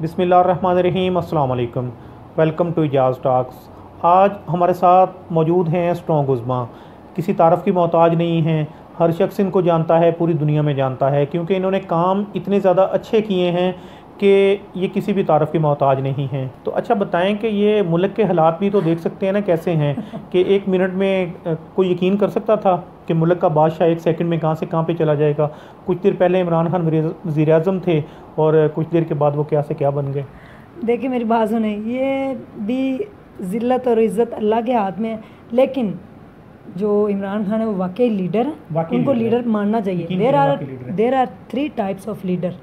बिस्मिल्लाहिर्रहमानिर्रहीम, अस्सलाम वालेकुम। Welcome to Ijaz talks. आज हमारे साथ मौजूद हैं स्ट्रॉन्ग उज़्मा। किसी तारफ़ की मोहताज नहीं हैं, हर शख्स इनको जानता है, पूरी दुनिया में जानता है, क्योंकि इन्होंने काम इतने ज़्यादा अच्छे किए हैं कि ये किसी भी तारफ़ की मोहताज नहीं हैं। तो अच्छा बताएं कि ये मुल्क के हालात भी तो देख सकते हैं ना कैसे हैं कि एक मिनट में कोई यकीन कर सकता था कि मुल्क का बादशाह एक सेकंड में कहाँ से कहाँ पे चला जाएगा। कुछ देर पहले इमरान खान वज़ीर आज़म थे और कुछ देर के बाद वो क्या से क्या बन गए। देखिए मेरी बात सुने, ये भी ज़िल्लत और इज़्ज़त अल्लाह के हाथ में है, लेकिन जो इमरान खान है वो वाकई लीडर है, उनको लीडर मानना चाहिए। There are 3 types of leader,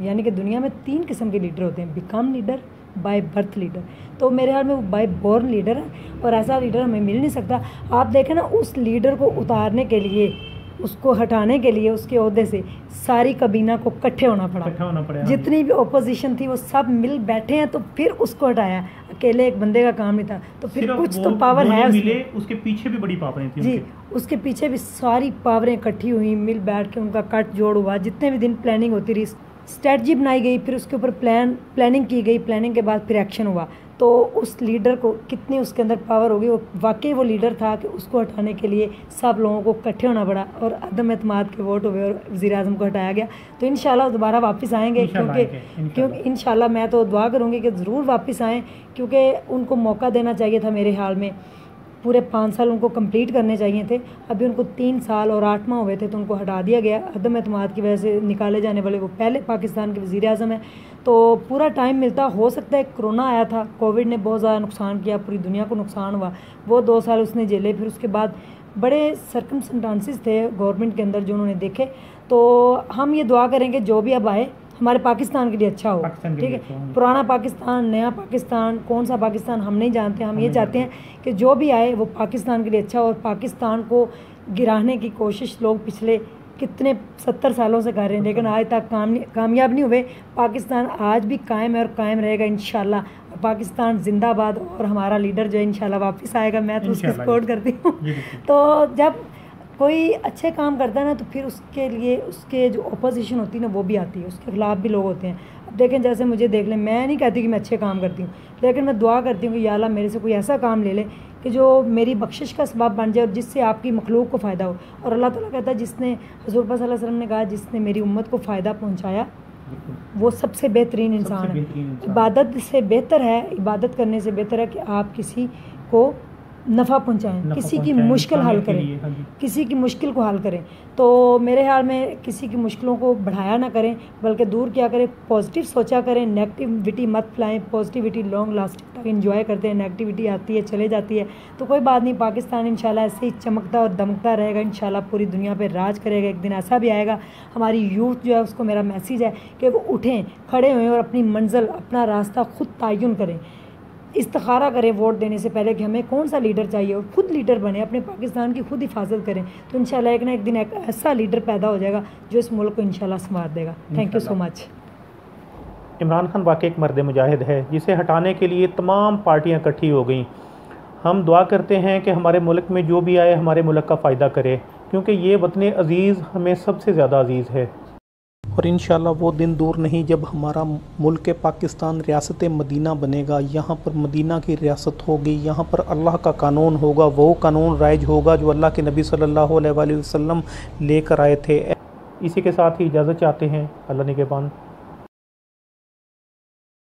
यानी कि दुनिया में 3 किस्म के लीडर होते हैं। Become leader, by birth leader. तो मेरे ख्याल में वो बाय बोर्न लीडर है और ऐसा लीडर हमें मिल नहीं सकता। आप देखें ना, उस लीडर को उतारने के लिए, उसको हटाने के लिए उसके ओहदे से सारी कबीना को इकट्ठे होना पड़ा। जितनी भी ओपोजिशन थी वो सब मिल बैठे हैं, तो फिर उसको हटाया। अकेले एक बंदे का काम नहीं था, तो फिर कुछ तो पावर है उसके पीछे भी बड़ी पावरें थी जी। उसके पीछे भी सारी पावरें इकट्ठी हुई, मिल बैठ के उनका कट जोड़ हुआ। जितने भी दिन प्लानिंग होती रही, स्ट्रेटजी बनाई गई, फिर उसके ऊपर प्लानिंग की गई, प्लानिंग के बाद फिर एक्शन हुआ। तो उस लीडर को कितनी उसके अंदर पावर होगी, वो वाकई वो लीडर था कि उसको हटाने के लिए सब लोगों को इकट्ठे होना पड़ा और अदम एतमाद के वोट हुए और वज़ीर आज़म को हटाया गया। तो इंशाल्लाह दोबारा वापस आएंगे, क्योंकि इंशाल्लाह मैं तो दुआ करूँगी कि ज़रूर वापस आएँ, क्योंकि उनको मौका देना चाहिए था। मेरे ख्याल में पूरे 5 साल उनको कंप्लीट करने चाहिए थे। अभी उनको 3 साल और 8 माह हुए थे, तो उनको हटा दिया गया। अदम एतमाद की वजह से निकाले जाने वाले वो पहले पाकिस्तान के वज़ीर आज़म हैं। तो पूरा टाइम मिलता, हो सकता है कोरोना आया था, कोविड ने बहुत ज़्यादा नुकसान किया, पूरी दुनिया को नुकसान हुआ। वो 2 साल उसने झेले, फिर उसके बाद बड़े सर्कमस्टेंसेस थे गवर्नमेंट के अंदर जो उन्होंने देखे। तो हम ये दुआ करेंगे जो भी अब आए हमारे पाकिस्तान के लिए अच्छा हो, ठीक है। पुराना पाकिस्तान, नया पाकिस्तान, कौन सा पाकिस्तान हम नहीं जानते। हम ये चाहते हैं कि जो भी आए वो पाकिस्तान के लिए अच्छा हो। और पाकिस्तान को गिराने की कोशिश लोग पिछले कितने 70 सालों से कर रहे हैं, लेकिन आज तक कामयाब नहीं हुए। पाकिस्तान आज भी कायम है और कायम रहेगा इंशाल्लाह। पाकिस्तान जिंदाबाद। और हमारा लीडर जो है इंशाल्लाह वापस आएगा, मैं तो उसकी सपोर्ट करती हूँ। तो जब कोई अच्छे काम करता है ना, तो फिर उसके लिए उसके जो अपोजिशन होती है ना, वो भी आती है, उसके खिलाफ भी लोग होते हैं। अब देखें, जैसे मुझे देख लें, मैं नहीं कहती कि मैं अच्छे काम करती हूँ, लेकिन मैं दुआ करती हूँ कि या अल्लाह मेरे से कोई ऐसा काम ले ले कि जो मेरी बख्शिश का सबब बन जाए और जिससे आपकी मखलूक को फ़ायदा हो। और अल्लाह ताला कहता है, जिसने हज़रत सल्लल्लाहु अलैहि वसल्लम ने कहा, जिसने मेरी उम्मत को फ़ायदा पहुँचाया वो सबसे बेहतरीन इंसान है। इबादत से बेहतर है, इबादत करने से बेहतर है कि आप किसी को नफ़ा पहुँचाएँ, किसी की मुश्किल हल करें, किसी की मुश्किल को हल करें। तो मेरे ख्याल में किसी की मुश्किलों को बढ़ाया ना करें, बल्कि दूर क्या करें, पॉजिटिव सोचा करें, नेगेटिविटी मत फैलाएं। पॉजिटिविटी लॉन्ग लास्टिंग तक एंजॉय करते हैं, नेगेटिविटी आती है चले जाती है, तो कोई बात नहीं। पाकिस्तान इंशाल्लाह ऐसे ही चमकता और दमकता रहेगा, इंशाल्लाह पूरी दुनिया पे राज करेगा। एक दिन ऐसा भी आएगा, हमारी यूथ जो है उसको मेरा मैसेज है कि वो उठें, खड़े हुए और अपनी मंजिल, अपना रास्ता खुद तयन करें। इस्तिखारा करें वोट देने से पहले कि हमें कौन सा लीडर चाहिए, और खुद लीडर बने, अपने पाकिस्तान की खुद हिफाजत करें। तो इंशाल्लाह एक ना एक दिन एक ऐसा लीडर पैदा हो जाएगा जो इस मुल्क को इंशाल्लाह संवार देगा। Thank you so much. Imran Khan वाकई एक मर्द मुजाहिद है, जिसे हटाने के लिए तमाम पार्टियां इकट्ठी हो गई। हम दुआ करते हैं कि हमारे मुल्क में जो भी आए हमारे मुल्क का फ़ायदा करे, क्योंकि ये वतन अज़ीज़ हमें सबसे ज़्यादा अज़ीज़ है। और इंशाल्लाह वो दिन दूर नहीं जब हमारा मुल्क पाकिस्तान रियासत मदीना बनेगा। यहाँ पर मदीना की रियासत होगी, यहाँ पर अल्लाह का कानून होगा, वो कानून राइज होगा जो अल्लाह के नबी सल्लल्लाहु अलैहि वसल्लम लेकर आए थे। इसी के साथ ही इजाज़त चाहते हैं। अल्लाह निगहबान।